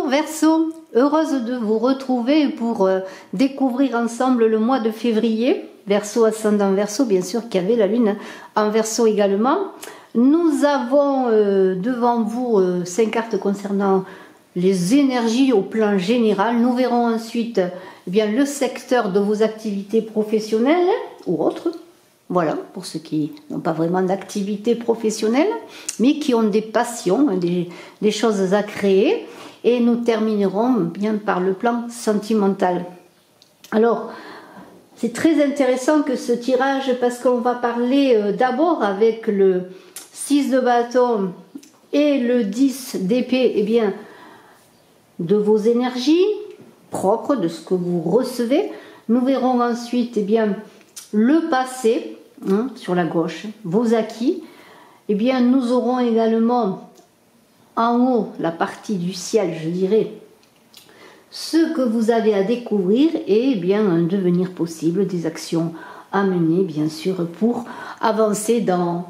Verseau, heureuse de vous retrouver pour découvrir ensemble le mois de février. Verseau, ascendant Verseau, bien sûr qu'il y avait la lune en Verseau également. Nous avons devant vous 5 cartes concernant les énergies au plan général. Nous verrons ensuite bien, le secteur de vos activités professionnelles ou autres. Voilà, pour ceux qui n'ont pas vraiment d'activité professionnelle, mais qui ont des passions, des choses à créer. Et nous terminerons bien par le plan sentimental. Alors, c'est très intéressant que ce tirage, parce qu'on va parler d'abord avec le 6 de bâton et le 10 d'épée, eh bien, de vos énergies propres, de ce que vous recevez. Nous verrons ensuite, eh bien, le passé, sur la gauche, vos acquis. Eh bien, nous aurons également en haut, la partie du ciel, je dirais, ce que vous avez à découvrir et bien un devenir possible, des actions à mener, bien sûr, pour avancer dans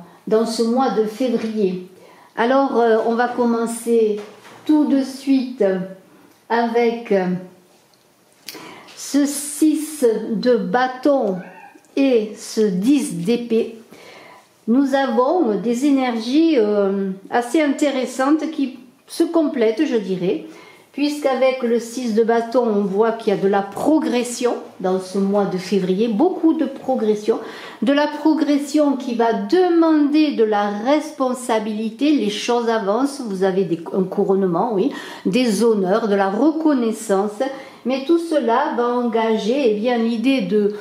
ce mois de février. Alors, on va commencer tout de suite avec ce 6 de bâton et ce 10 d'épée. Nous avons des énergies assez intéressantes qui se complètent, je dirais, puisqu'avec le 6 de bâton, on voit qu'il y a de la progression dans ce mois de février, beaucoup de progression, de la progression qui va demander de la responsabilité, les choses avancent, vous avez un couronnement, oui, des honneurs, de la reconnaissance, mais tout cela va engager eh bien, l'idée de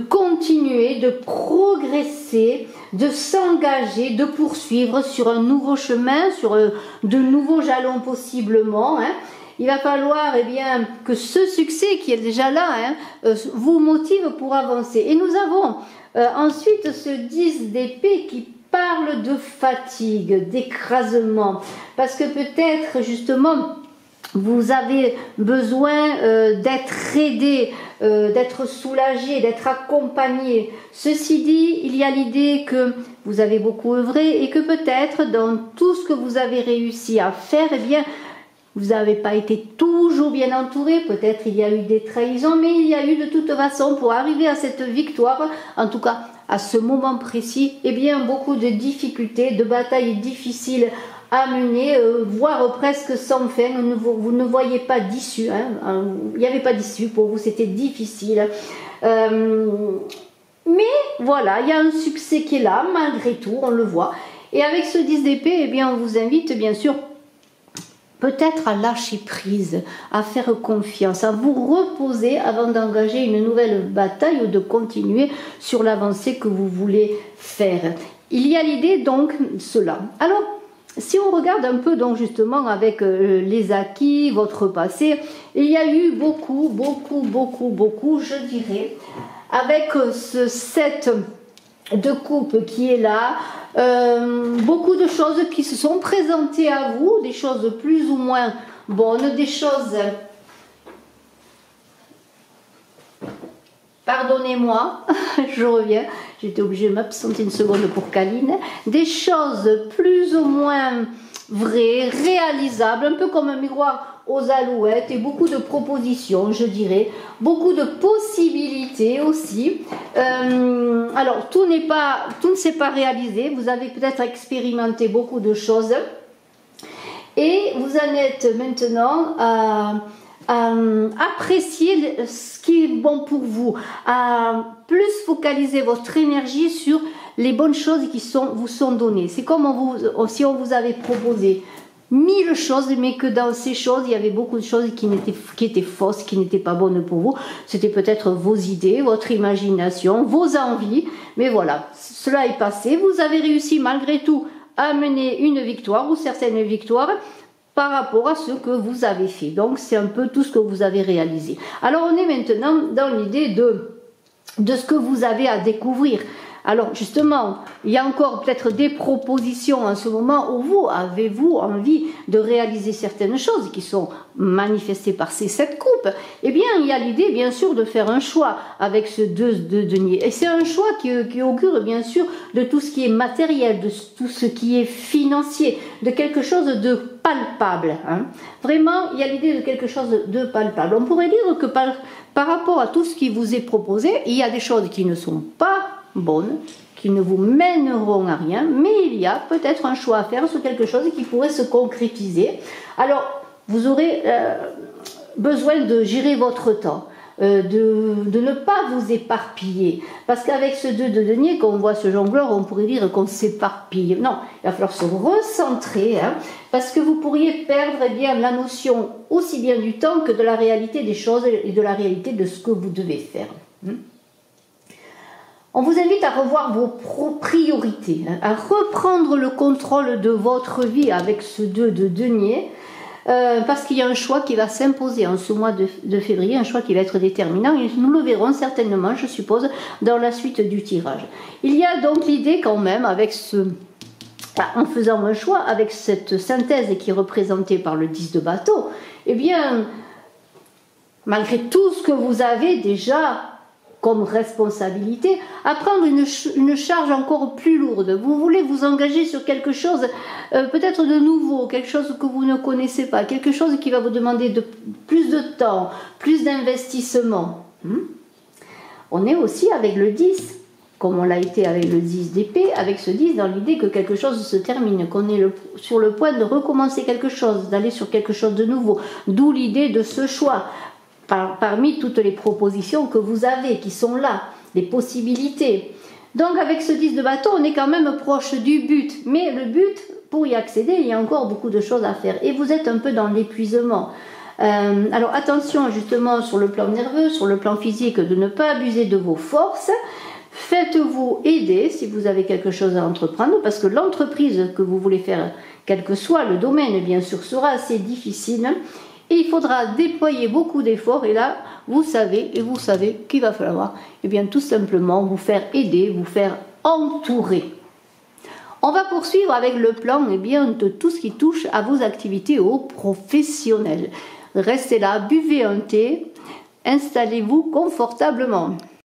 continuer, de progresser, de s'engager, de poursuivre sur un nouveau chemin, sur de nouveaux jalons possiblement. Il va falloir eh bien, que ce succès qui est déjà là vous motive pour avancer. Et nous avons ensuite ce 10 d'épée qui parle de fatigue, d'écrasement, parce que peut-être justement vous avez besoin d'être aidé, d'être soulagé, d'être accompagné. Ceci dit, il y a l'idée que vous avez beaucoup œuvré et que peut-être dans tout ce que vous avez réussi à faire, eh bien, vous n'avez pas été toujours bien entouré. Peut-être il y a eu des trahisons, mais il y a eu de toute façon, pour arriver à cette victoire, en tout cas à ce moment précis, eh bien, beaucoup de difficultés, de batailles difficiles à mener, voire presque sans fin. Vous ne voyez pas d'issue, il n'y avait pas d'issue pour vous, c'était difficile. Mais voilà, il y a un succès qui est là, malgré tout, on le voit. Et avec ce 10 d'épée, eh bien, on vous invite bien sûr peut-être à lâcher prise, à faire confiance, à vous reposer avant d'engager une nouvelle bataille ou de continuer sur l'avancée que vous voulez faire. Il y a l'idée donc cela. Alors, si on regarde un peu donc justement avec les acquis, votre passé, il y a eu beaucoup, je dirais, avec ce 7 de coupe qui est là, beaucoup de choses qui se sont présentées à vous, des choses plus ou moins bonnes, des choses, pardonnez-moi, je reviens, j'étais obligée de m'absenter une seconde pour Caline, des choses plus ou moins vraies, réalisables, un peu comme un miroir aux alouettes et beaucoup de propositions, je dirais, beaucoup de possibilités aussi. Alors, tout ne s'est pas réalisé, vous avez peut-être expérimenté beaucoup de choses et vous en êtes maintenant à apprécier ce qui est bon pour vous, à plus focaliser votre énergie sur les bonnes choses qui vous sont données. C'est comme si on vous avait proposé 1000 choses, mais que dans ces choses, il y avait beaucoup de choses qui étaient fausses, qui n'étaient pas bonnes pour vous. C'était peut-être vos idées, votre imagination, vos envies, mais voilà, cela est passé. Vous avez réussi malgré tout à mener une victoire ou certaines victoires par rapport à ce que vous avez fait. Donc, c'est un peu tout ce que vous avez réalisé. Alors, on est maintenant dans l'idée de ce que vous avez à découvrir. Alors justement, il y a encore peut-être des propositions en ce moment où vous avez-vous envie de réaliser certaines choses qui sont manifestées par ces 7 coupes. Eh bien, il y a l'idée bien sûr de faire un choix avec ce 2 de denier. Et c'est un choix qui augure bien sûr de tout ce qui est matériel, de tout ce qui est financier, de quelque chose de palpable. Hein. Vraiment, il y a l'idée de quelque chose de palpable. On pourrait dire que par rapport à tout ce qui vous est proposé, il y a des choses qui ne sont pas bonnes, qui ne vous mèneront à rien, mais il y a peut-être un choix à faire sur quelque chose qui pourrait se concrétiser. Alors, vous aurez besoin de gérer votre temps, de ne pas vous éparpiller. Parce qu'avec ce 2 de denier, quand on voit ce jongleur, on pourrait dire qu'on s'éparpille. Non, il va falloir se recentrer, hein, parce que vous pourriez perdre bien la notion aussi bien du temps que de la réalité des choses et de la réalité de ce que vous devez faire. On vous invite à revoir vos priorités, hein, à reprendre le contrôle de votre vie avec ce 2 de denier, parce qu'il y a un choix qui va s'imposer en ce mois de février, un choix qui va être déterminant, et nous le verrons certainement, je suppose, dans la suite du tirage. Il y a donc l'idée quand même, en faisant un choix, avec cette synthèse qui est représentée par le 10 de bâton, eh bien, malgré tout ce que vous avez déjà comme responsabilité, à prendre une charge encore plus lourde. Vous voulez vous engager sur quelque chose peut-être de nouveau, quelque chose que vous ne connaissez pas, quelque chose qui va vous demander plus de temps, plus d'investissement. On est aussi avec le 10, comme on l'a été avec le 10 d'épée, avec ce 10 dans l'idée que quelque chose se termine, qu'on est sur le point de recommencer quelque chose, d'aller sur quelque chose de nouveau. D'où l'idée de ce choix. Parmi toutes les propositions que vous avez, qui sont là, les possibilités. Donc avec ce 10 de bâton, on est quand même proche du but. Mais le but, pour y accéder, il y a encore beaucoup de choses à faire. Et vous êtes un peu dans l'épuisement. Alors attention justement sur le plan nerveux, sur le plan physique, de ne pas abuser de vos forces. Faites-vous aider si vous avez quelque chose à entreprendre, parce que l'entreprise que vous voulez faire, quel que soit le domaine, bien sûr, sera assez difficile. Et il faudra déployer beaucoup d'efforts, et là, vous savez qu'il va falloir, eh bien, tout simplement vous faire aider, vous faire entourer. On va poursuivre avec le plan, eh bien, de tout ce qui touche à vos activités au professionnel. Restez là, buvez un thé, installez-vous confortablement.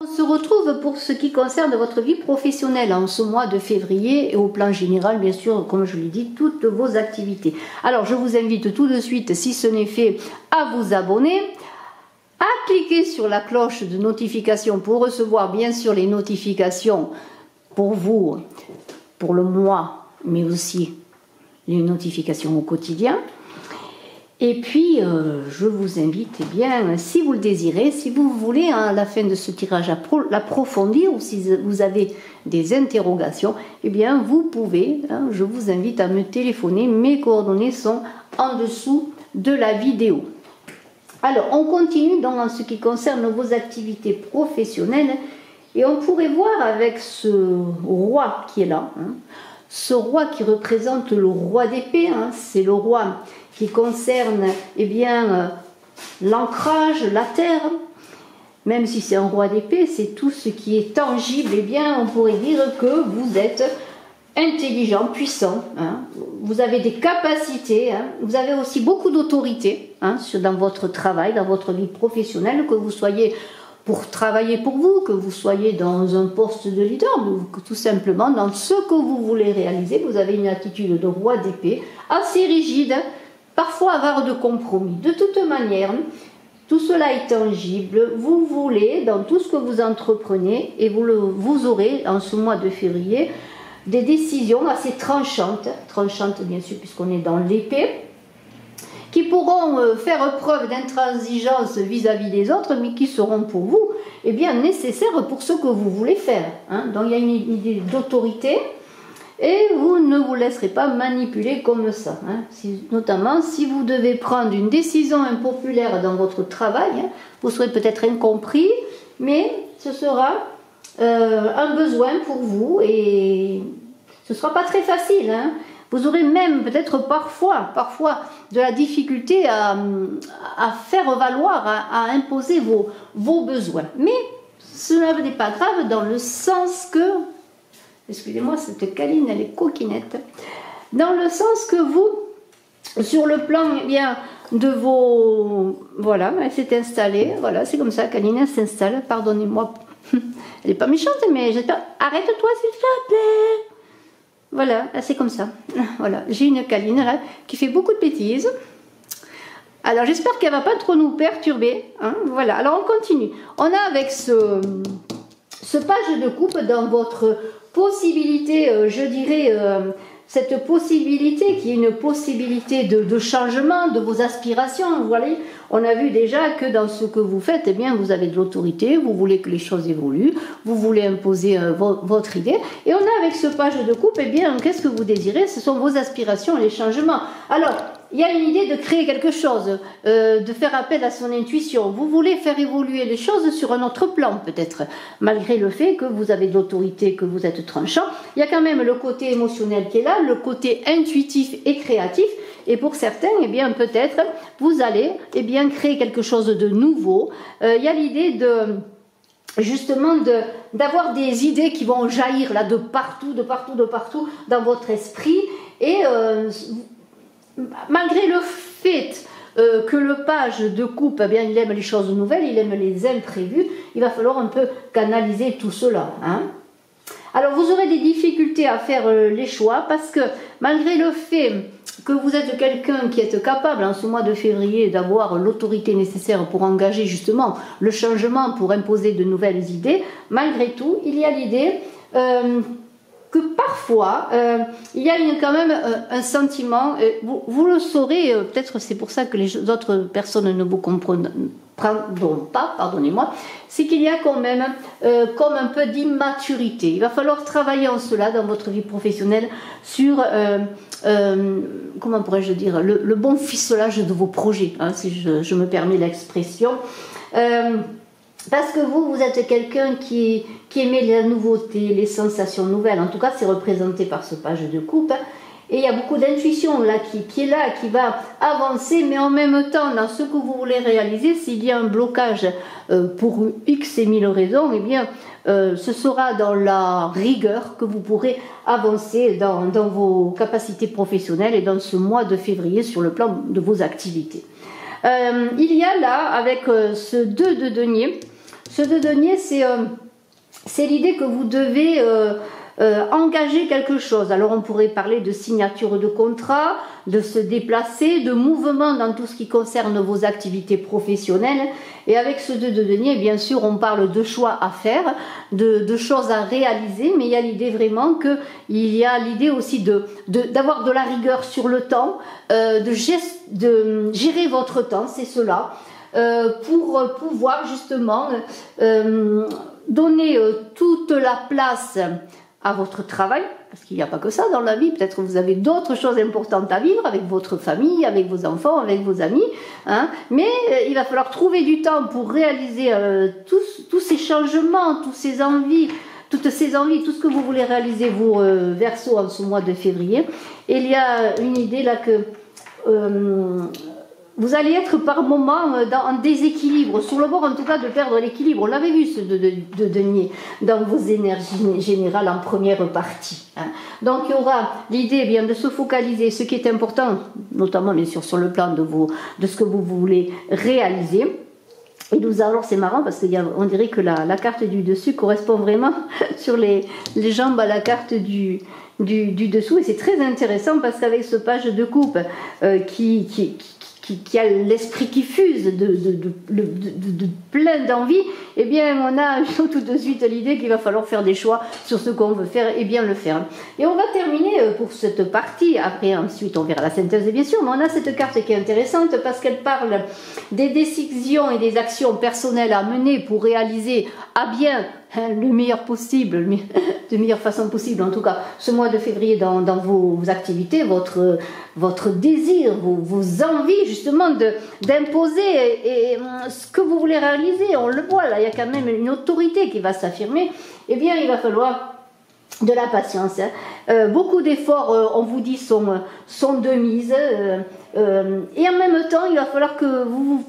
On se retrouve pour ce qui concerne votre vie professionnelle en ce mois de février et au plan général, bien sûr, comme je l'ai dit, toutes vos activités. Alors, je vous invite tout de suite, si ce n'est fait, à vous abonner, à cliquer sur la cloche de notification pour recevoir, bien sûr, les notifications pour vous, pour le mois, mais aussi les notifications au quotidien. Et puis, je vous invite, eh bien, si vous le désirez, si vous voulez, hein, à la fin de ce tirage, l'approfondir, ou si vous avez des interrogations, eh bien, vous pouvez, hein, je vous invite à me téléphoner. Mes coordonnées sont en dessous de la vidéo. Alors, on continue donc en ce qui concerne vos activités professionnelles, et on pourrait voir avec ce roi qui est là, hein, ce roi qui représente le roi d'épée, hein, c'est le roi qui concerne, eh bien, l'ancrage, la terre. Même si c'est un roi d'épée, c'est tout ce qui est tangible. Eh bien, on pourrait dire que vous êtes intelligent, puissant. Hein. Vous avez des capacités. Hein. Vous avez aussi beaucoup d'autorité, hein, dans votre travail, dans votre vie professionnelle, que vous soyez pour travailler pour vous, que vous soyez dans un poste de leader, ou que tout simplement dans ce que vous voulez réaliser. Vous avez une attitude de roi d'épée assez rigide, parfois avare de compromis. De toute manière, tout cela est tangible. Vous voulez, dans tout ce que vous entreprenez, et vous aurez, en ce mois de février, des décisions assez tranchantes bien sûr, puisqu'on est dans l'épée, qui pourront faire preuve d'intransigeance vis-à-vis des autres, mais qui seront pour vous, eh bien, nécessaires pour ce que vous voulez faire. Hein. Donc il y a une idée d'autorité, et vous ne vous laisserez pas manipuler comme ça. Hein. Notamment, si vous devez prendre une décision impopulaire dans votre travail, hein, vous serez peut-être incompris, mais ce sera un besoin pour vous, et ce ne sera pas très facile. Hein. Vous aurez même peut-être parfois de la difficulté à faire valoir, à imposer vos besoins. Mais cela n'est pas grave, dans le sens que excusez-moi, cette câline, elle est coquinette. Dans le sens que vous, sur le plan eh bien, de vos... Voilà, elle s'est installée. Voilà, c'est comme ça, câline, elle s'installe. Pardonnez-moi. Elle n'est pas méchante, mais j'espère... Arrête-toi, s'il te plaît. Voilà, c'est comme ça. Voilà, j'ai une câline là qui fait beaucoup de bêtises. Alors, j'espère qu'elle ne va pas trop nous perturber. Hein. Voilà, alors on continue. On a avec ce page de coupe dans votre possibilité, je dirais... cette possibilité qui est une possibilité de changement de vos aspirations. Vous voyez, on a vu déjà que dans ce que vous faites, eh bien, vous avez de l'autorité, vous voulez que les choses évoluent, vous voulez imposer votre idée. Et on a avec ce page de coupe, eh bien, qu'est-ce que vous désirez? Ce sont vos aspirations et les changements. Alors, il y a une idée de créer quelque chose, de faire appel à son intuition. Vous voulez faire évoluer les choses sur un autre plan, peut-être, malgré le fait que vous avez de l'autorité, que vous êtes tranchant. Il y a quand même le côté émotionnel qui est là, le côté intuitif et créatif. Et pour certains, eh bien, peut-être, vous allez eh bien, créer quelque chose de nouveau. Il y a l'idée de... justement d'avoir des idées qui vont jaillir là de partout dans votre esprit. Et... malgré le fait que le page de coupe, eh bien, il aime les choses nouvelles, il aime les imprévus, il va falloir un peu canaliser tout cela. Hein. Alors vous aurez des difficultés à faire les choix parce que malgré le fait que vous êtes quelqu'un qui est capable en ce mois de février d'avoir l'autorité nécessaire pour engager justement le changement, pour imposer de nouvelles idées, malgré tout, il y a l'idée... que parfois, il y a quand même un sentiment, vous le saurez, peut-être c'est pour ça que les autres personnes ne vous comprendront pas, pardonnez-moi, c'est qu'il y a quand même comme un peu d'immaturité. Il va falloir travailler en cela dans votre vie professionnelle sur, comment pourrais-je dire, le bon ficelage de vos projets, hein, si je me permets l'expression. Parce que vous êtes quelqu'un qui aimait la nouveauté, les sensations nouvelles. En tout cas, c'est représenté par ce page de coupe. Et il y a beaucoup d'intuition là qui est là, qui va avancer. Mais en même temps, dans ce que vous voulez réaliser, s'il y a un blocage pour X et mille raisons, eh bien, ce sera dans la rigueur que vous pourrez avancer dans vos capacités professionnelles et dans ce mois de février sur le plan de vos activités. Il y a là, avec ce 2 de denier, ce 2 de denier, c'est l'idée que vous devez engager quelque chose. Alors on pourrait parler de signature de contrat, de se déplacer, de mouvement dans tout ce qui concerne vos activités professionnelles. Et avec ce 2 de denier, bien sûr, on parle de choix à faire, de choses à réaliser, mais il y a l'idée vraiment qu'il y a l'idée aussi d'avoir de la rigueur sur le temps, de gérer votre temps, c'est cela, pour pouvoir justement donner toute la place à votre travail, parce qu'il n'y a pas que ça dans la vie, peut-être que vous avez d'autres choses importantes à vivre avec votre famille, avec vos enfants, avec vos amis, hein, mais il va falloir trouver du temps pour réaliser tous ces changements, toutes ces envies, tout ce que vous voulez réaliser, vous, Verseau, en ce mois de février. Et il y a une idée là que vous allez être par moments en déséquilibre, sur le bord en tout cas de perdre l'équilibre. On l'avait vu ce de denier dans vos énergies générales en première partie. Hein. Donc il y aura l'idée bien de se focaliser, ce qui est important, notamment bien sûr sur le plan de ce que vous voulez réaliser. Et alors c'est marrant parce qu'on dirait que la carte du dessus correspond vraiment sur les jambes à la carte du dessous. Et c'est très intéressant parce qu'avec ce page de coupe qui a l'esprit qui fuse de plein d'envie, eh bien on a tout de suite l'idée qu'il va falloir faire des choix sur ce qu'on veut faire et bien le faire. Et on va terminer pour cette partie, après ensuite on verra la synthèse bien sûr, mais on a cette carte qui est intéressante parce qu'elle parle des décisions et des actions personnelles à mener pour réaliser à bien le meilleur possible, de meilleure façon possible en tout cas, ce mois de février dans vos activités, votre désir, vos envies justement d'imposer et ce que vous voulez réaliser, on le voit là, il y a quand même une autorité qui va s'affirmer, eh bien il va falloir de la patience. Hein. Beaucoup d'efforts, on vous dit, sont de mise et en même temps il va falloir que vous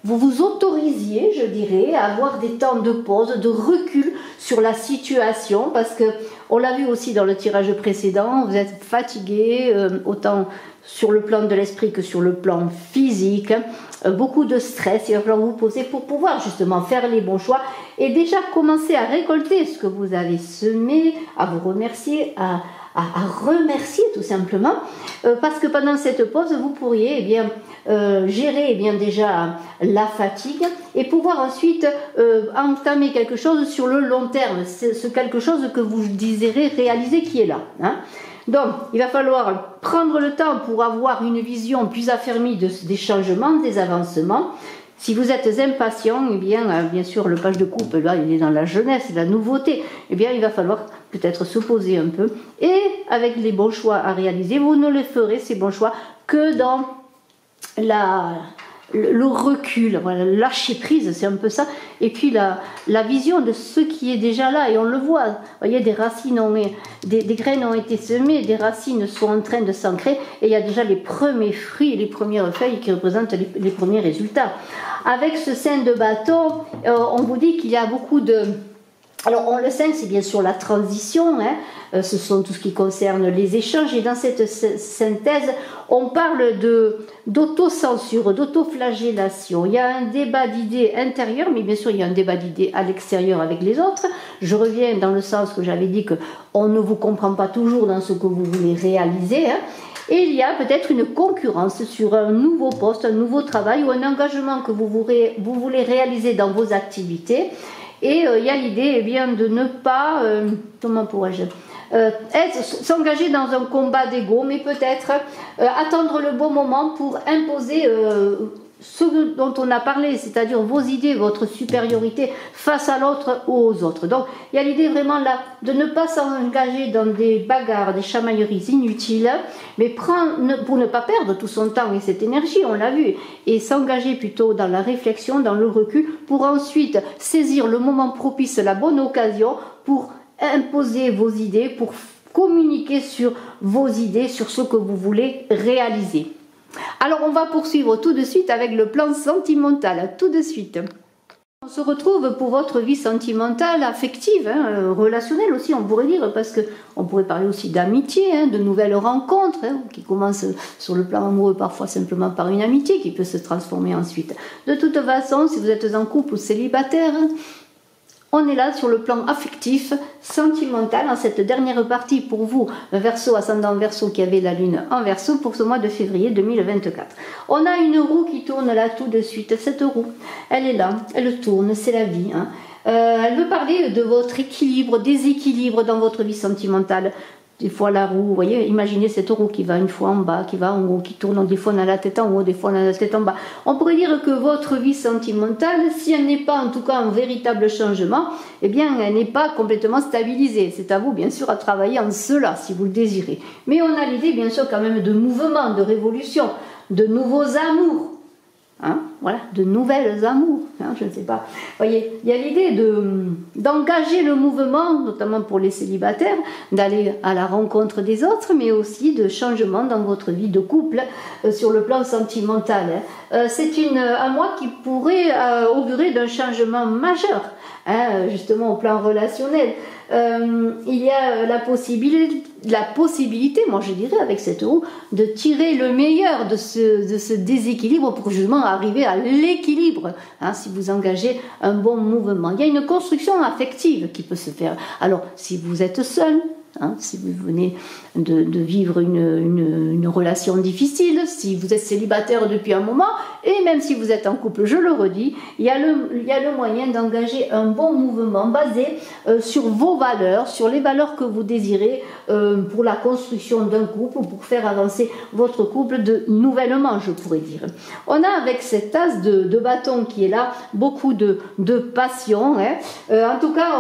vous autorisiez, je dirais, à avoir des temps de pause, de recul sur la situation, parce que on l'a vu aussi dans le tirage précédent, vous êtes fatigué, autant sur le plan de l'esprit que sur le plan physique, beaucoup de stress, il va falloir vous poser pour pouvoir justement faire les bons choix et déjà commencer à récolter ce que vous avez semé, à vous remercier, à remercier tout simplement, parce que pendant cette pause, vous pourriez gérer déjà la fatigue et pouvoir ensuite entamer quelque chose sur le long terme, c'est quelque chose que vous désirez réaliser qui est là. Hein. Donc, il va falloir prendre le temps pour avoir une vision plus affermie des changements, des avancements. Si vous êtes impatient, bien sûr, le page de coupe, là, il est dans la jeunesse, la nouveauté. Il va falloir peut-être se poser un peu. Et avec les bons choix à réaliser, vous ne les ferez, ces bons choix, que dans le recul, voilà, lâcher prise, c'est un peu ça. Et puis la vision de ce qui est déjà là, et on le voit. Vous voyez, des racines, des graines ont été semées, des racines sont en train de s'ancrer, et il y a déjà les premiers fruits, les premières feuilles qui représentent les premiers résultats. Avec ce 5 de bâton, on vous dit qu'il y a beaucoup de... Alors, le 5, c'est bien sûr la transition, hein, ce sont tout ce qui concerne les échanges, et dans cette synthèse, on parle d'autocensure, d'autoflagellation. Il y a un débat d'idées intérieur, mais bien sûr, il y a un débat d'idées à l'extérieur avec les autres. Je reviens dans le sens que j'avais dit qu'on ne vous comprend pas toujours dans ce que vous voulez réaliser, hein. Et il y a peut-être une concurrence sur un nouveau poste, un nouveau travail ou un engagement que vous voulez réaliser dans vos activités. Et il y a l'idée de ne pas, comment pourrais-je, s'engager dans un combat d'ego, mais peut-être attendre le bon moment pour imposer ce dont on a parlé, c'est-à-dire vos idées, votre supériorité face à l'autre ou aux autres. Donc il y a l'idée vraiment là de ne pas s'engager dans des bagarres, des chamailleries inutiles, mais pour ne pas perdre tout son temps et cette énergie, on l'a vu, et s'engager plutôt dans la réflexion, dans le recul, pour ensuite saisir le moment propice, la bonne occasion pour imposer vos idées, pour communiquer sur vos idées, sur ce que vous voulez réaliser. Alors on va poursuivre tout de suite avec le plan sentimental, tout de suite. On se retrouve pour votre vie sentimentale, affective, hein, relationnelle aussi on pourrait dire, parce qu'on pourrait parler aussi d'amitié, hein, de nouvelles rencontres, hein, qui commencent sur le plan amoureux parfois simplement par une amitié qui peut se transformer ensuite. De toute façon, si vous êtes en couple ou célibataire, on est là sur le plan affectif, sentimental, en cette dernière partie pour vous, Verseau, ascendant Verseau qui avait la lune en Verseau pour ce mois de février 2024. On a une roue qui tourne là tout de suite, cette roue, elle est là, elle tourne, c'est la vie. Hein. Elle veut parler de votre équilibre, déséquilibre dans votre vie sentimentale. Des fois la roue, vous voyez, imaginez cette roue qui va une fois en bas, qui va en haut, qui tourne, des fois on a la tête en haut, des fois on a la tête en bas. On pourrait dire que votre vie sentimentale, si elle n'est pas en tout cas un véritable changement, elle n'est pas complètement stabilisée. C'est à vous bien sûr à travailler en cela si vous le désirez. Mais on a l'idée bien sûr quand même de mouvement, de révolution, de nouveaux amours. Hein, voilà, de nouvelles amours, hein, je ne sais pas. Vous voyez, il y a l'idée d'engager le mouvement, notamment pour les célibataires, d'aller à la rencontre des autres, mais aussi de changements dans votre vie de couple sur le plan sentimental. Hein. C'est un mois qui pourrait augurer d'un changement majeur, hein, justement au plan relationnel. Il y a la possibilité, moi je dirais avec cette roue, de tirer le meilleur de ce déséquilibre pour justement arriver à l'équilibre, hein, si vous engagez un bon mouvement. Il y a une construction affective qui peut se faire. Alors si vous êtes seul, hein, si vous venez de vivre une relation difficile, si vous êtes célibataire depuis un moment, et même si vous êtes en couple, je le redis, il y a le moyen d'engager un bon mouvement basé sur vos valeurs, sur les valeurs que vous désirez pour la construction d'un couple, pour faire avancer votre couple nouvellement, je pourrais dire. On a avec cet as de bâton qui est là, beaucoup de passion. Hein. En tout cas,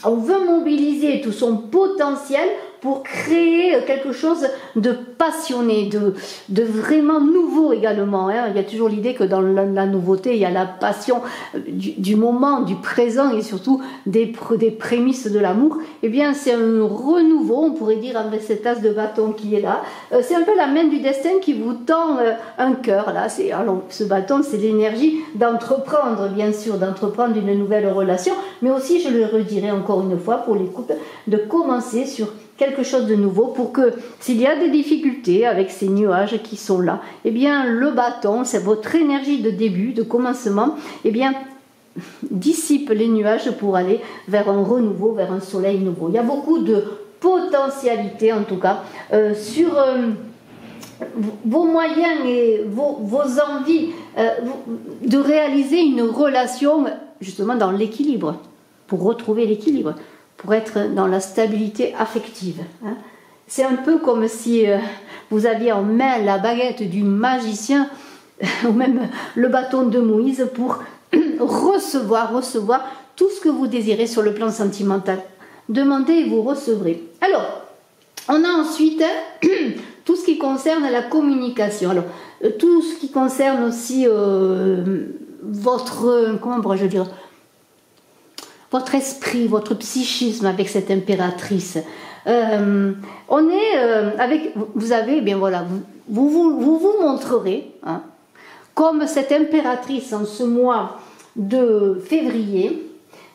on veut mobiliser tout son potentiel pour créer quelque chose de passionné, de vraiment nouveau également. Hein. Il y a toujours l'idée que dans la nouveauté, il y a la passion du moment, du présent et surtout des prémices de l'amour. Eh bien, c'est un renouveau, on pourrait dire, avec cet as de bâton qui est là. C'est un peu la main du destin qui vous tend un cœur. Là. Alors, ce bâton, c'est l'énergie d'entreprendre, bien sûr, d'entreprendre une nouvelle relation, mais aussi, je le redirai encore une fois pour les couples, de commencer sur quelque chose de nouveau pour que s'il y a des difficultés avec ces nuages qui sont là, eh bien le bâton, c'est votre énergie de début, de commencement, eh bien dissipe les nuages pour aller vers un renouveau, vers un soleil nouveau. Il y a beaucoup de potentialités en tout cas sur vos moyens et vos envies de réaliser une relation justement dans l'équilibre, pour retrouver l'équilibre, pour être dans la stabilité affective. Hein. C'est un peu comme si vous aviez en main la baguette du magicien ou même le bâton de Moïse pour recevoir tout ce que vous désirez sur le plan sentimental. Demandez et vous recevrez. Alors, on a ensuite tout ce qui concerne la communication. Alors, tout ce qui concerne aussi comment pourrais-je dire, votre esprit, votre psychisme avec cette impératrice. On est avec, vous avez, bien voilà, vous montrerez, hein, comme cette impératrice en ce mois de février,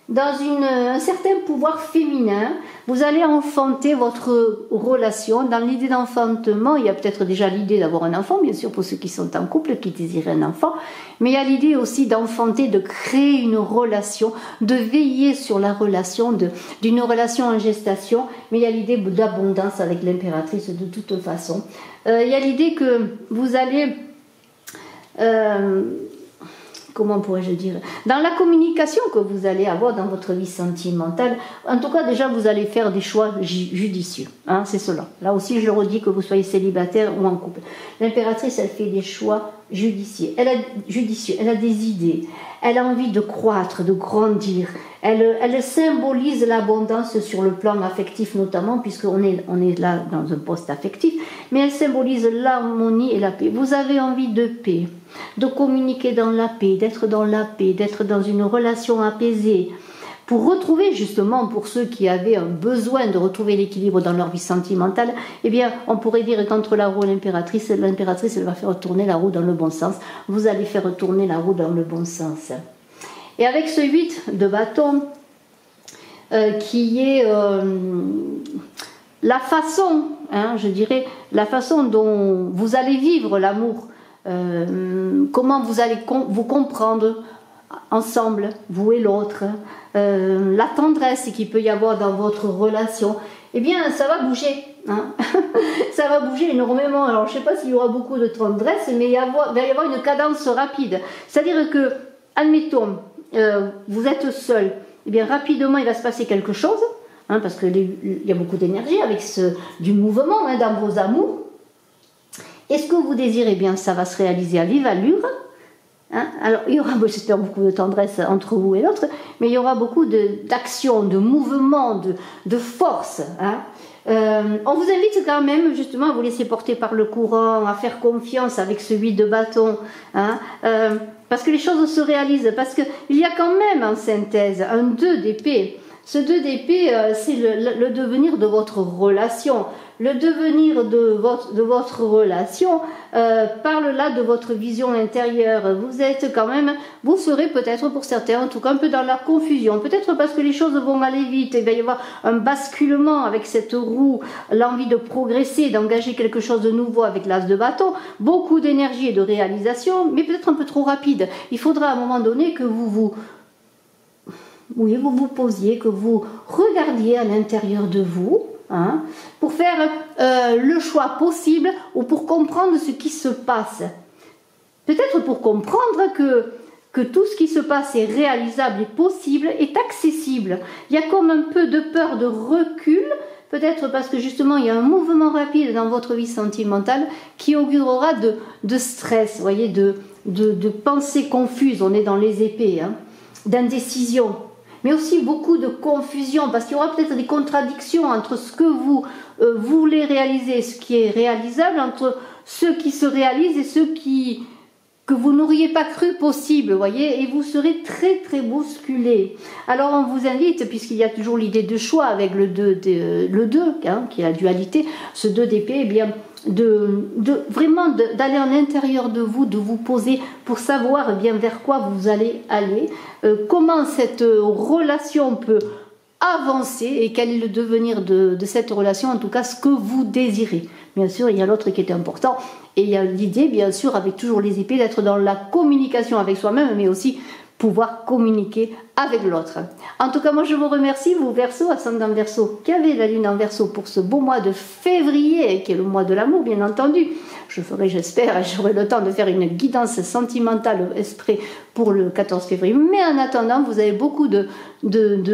dans un certain pouvoir féminin, vous allez enfanter votre relation. Dans l'idée d'enfantement, il y a peut-être déjà l'idée d'avoir un enfant, bien sûr, pour ceux qui sont en couple, qui désirent un enfant, mais il y a l'idée aussi d'enfanter, de créer une relation, de veiller sur la relation, d'une relation en gestation, mais il y a l'idée d'abondance avec l'impératrice de toute façon. Il y a l'idée que vous allez... comment pourrais-je dire, dans la communication que vous allez avoir dans votre vie sentimentale, en tout cas déjà vous allez faire des choix judicieux, hein, c'est cela. Là aussi je le redis, que vous soyez célibataire ou en couple. L'impératrice, elle fait des choix judicieux, elle a des idées, elle a envie de croître, de grandir, elle symbolise l'abondance sur le plan affectif notamment, puisqu'on est là dans un poste affectif, mais elle symbolise l'harmonie et la paix. Vous avez envie de paix, de communiquer dans la paix, d'être dans une relation apaisée, pour retrouver justement, pour ceux qui avaient un besoin de retrouver l'équilibre dans leur vie sentimentale, eh bien, on pourrait dire qu'entre la roue et l'impératrice, elle va faire tourner la roue dans le bon sens. Vous allez faire tourner la roue dans le bon sens. Et avec ce 8 de bâton, qui est la façon, hein, je dirais, la façon dont vous allez vivre l'amour, comment vous allez vous comprendre ensemble, vous et l'autre, la tendresse qu'il peut y avoir dans votre relation, eh bien ça va bouger, hein. Ça va bouger énormément. Alors je ne sais pas s'il y aura beaucoup de tendresse, mais il va y avoir une cadence rapide, c'est-à-dire que, admettons, vous êtes seul, eh bien rapidement il va se passer quelque chose, hein, parce qu'il y a beaucoup d'énergie avec du mouvement, hein, dans vos amours. Et ce que vous désirez, eh bien ça va se réaliser à vive allure. Hein? Alors, il y aura, j'espère, beaucoup de tendresse entre vous et l'autre, mais il y aura beaucoup d'action, de mouvement, de force. Hein? On vous invite quand même justement à vous laisser porter par le courant, à faire confiance avec ce 8 de bâton, hein? Parce que les choses se réalisent, parce qu'il y a quand même en synthèse un 2 d'épée. Ce 2 d'épée, c'est le devenir de votre relation. Le devenir de votre relation parle là de votre vision intérieure. Vous serez peut-être pour certains, en tout cas un peu dans la confusion. Peut-être parce que les choses vont aller vite. Il va y avoir un basculement avec cette roue, l'envie de progresser, d'engager quelque chose de nouveau avec l'as de bâton. Beaucoup d'énergie et de réalisation, mais peut-être un peu trop rapide. Il faudra à un moment donné que vous vous posiez, que vous regardiez à l'intérieur de vous, hein, pour faire le choix possible ou pour comprendre ce qui se passe. Peut-être pour comprendre que tout ce qui se passe est réalisable et possible, est accessible. Il y a comme un peu de peur, de recul, peut-être parce que justement il y a un mouvement rapide dans votre vie sentimentale qui augurera de stress, vous voyez, de pensées confuses. On est dans les épées, hein, d'indécision. mais aussi beaucoup de confusion, parce qu'il y aura peut-être des contradictions entre ce que vous voulez réaliser, ce qui est réalisable, entre ce qui se réalise et ce que vous n'auriez pas cru possible, voyez, et vous serez très très bousculé. Alors on vous invite, puisqu'il y a toujours l'idée de choix avec le 2, hein, qui est la dualité, ce 2 d'épée, eh bien, vraiment d'aller en l'intérieur de vous poser pour savoir eh bien, vers quoi vous allez aller, comment cette relation peut avancer et quel est le devenir de cette relation, en tout cas ce que vous désirez. Bien sûr, il y a l'autre qui est important et il y a l'idée, bien sûr, avec toujours les épées, d'être dans la communication avec soi-même, mais aussi pouvoir communiquer avec l'autre. En tout cas, moi je vous remercie, vous Verseau, ascendant Verseau, qui avez la lune en Verseau pour ce beau mois de février, qui est le mois de l'amour, bien entendu. Je ferai, j'espère, j'aurai le temps de faire une guidance sentimentale esprit pour le 14 février. Mais en attendant, vous avez beaucoup de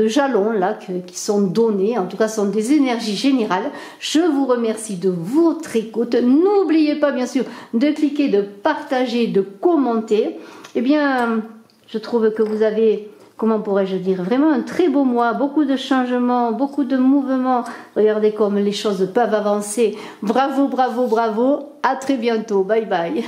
jalons là qui sont donnés, en tout cas, sont des énergies générales. Je vous remercie de votre écoute. N'oubliez pas, bien sûr, de cliquer, de partager, de commenter. Eh bien, je trouve que vous avez, comment pourrais-je dire, vraiment un très beau mois, beaucoup de changements, beaucoup de mouvements. Regardez comme les choses peuvent avancer. Bravo, bravo, bravo. À très bientôt. Bye bye.